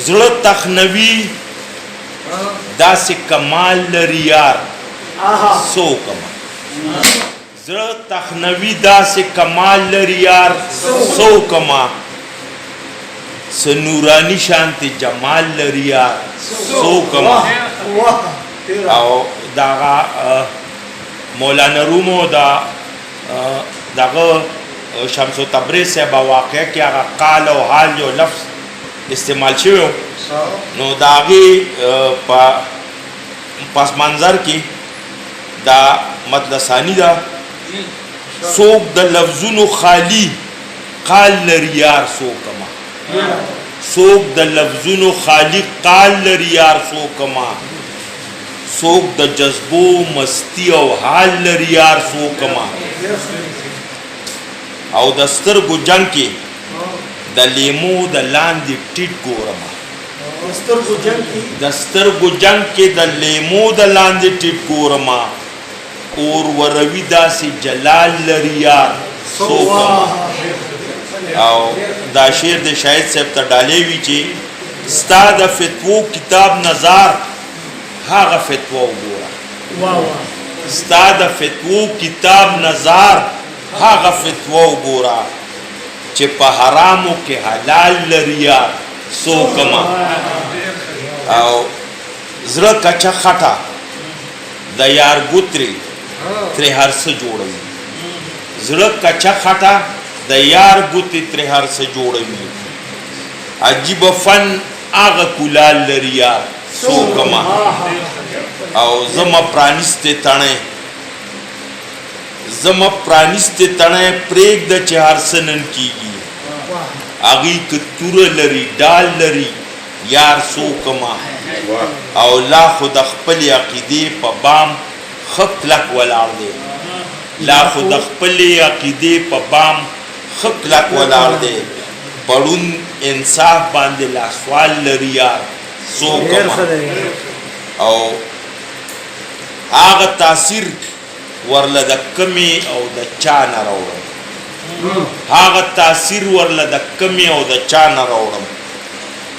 زړه تخنوي داسې کمال لري یار سو کما زړه تخنوي داسې کمال لري یار سو کما سنورانی شانتی جمال لري یار سو کما او داغا مولانا رومو داغا شمس تبریز صاحب واقع کې هغه قال او حال یو لفظ استعمال شوی نو داغي پس منظر کې دا مطلب ثانی دا سوق د لفظونو خالی قال لري یار سو کما سوق د لفظونو خالی قال لري یار سو کما سوق د جذبو مستی او حال لري یار سو کما او د سترګو جنگ کې د لیمو د لاندې ټیټ ګورم د سترګو جنگ کې د لیمو د لاندې ټیټ ګورم اور وروي داسې جلال لري یار سو کما او دا شعر د شاهد صاحب ته ډالې وی چې ستا د فتوو کتاب نظر هغه فتوا وګوره ستا د فتوو کتاب نظر هغه فتوا وګوره چې په حرامو کې حلال لري یار سو کما او زړه کچا خټه د یار ګوتري تر هر څه جوړوي زړه کچا خټه د یار ګوتې تر هر څه جوړوي عجیب فن هغه کولال لري یار سو کما او زما پرانیسته تڼې زما پرانیسته تڼې پریک د چهار سنن کیږي اغي کتور لري ډال لري یار سو کما او لا خود خپل عقیده په بام خپلک ولاړ دی لا خود خپل عقیده په بام خپلک ولاړ دی پړون انصاف باندې لا سوال لري یار سو کما او هغه تاثیر ورله د کمی او د چا نه راوړم هغه تاثیر ورله د کمی او د چا نه راوړم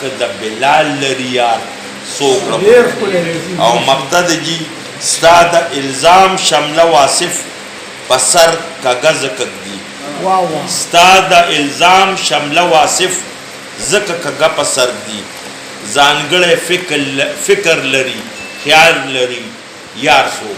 ک د بلال لري یار سو کما او مقصد جی ستا د الزام شمله واصف پسر کاغذ کدی ستا د الزام شمله واصف زکه کګه پسر دی ځانګړې فکر لري خیال لري یار سو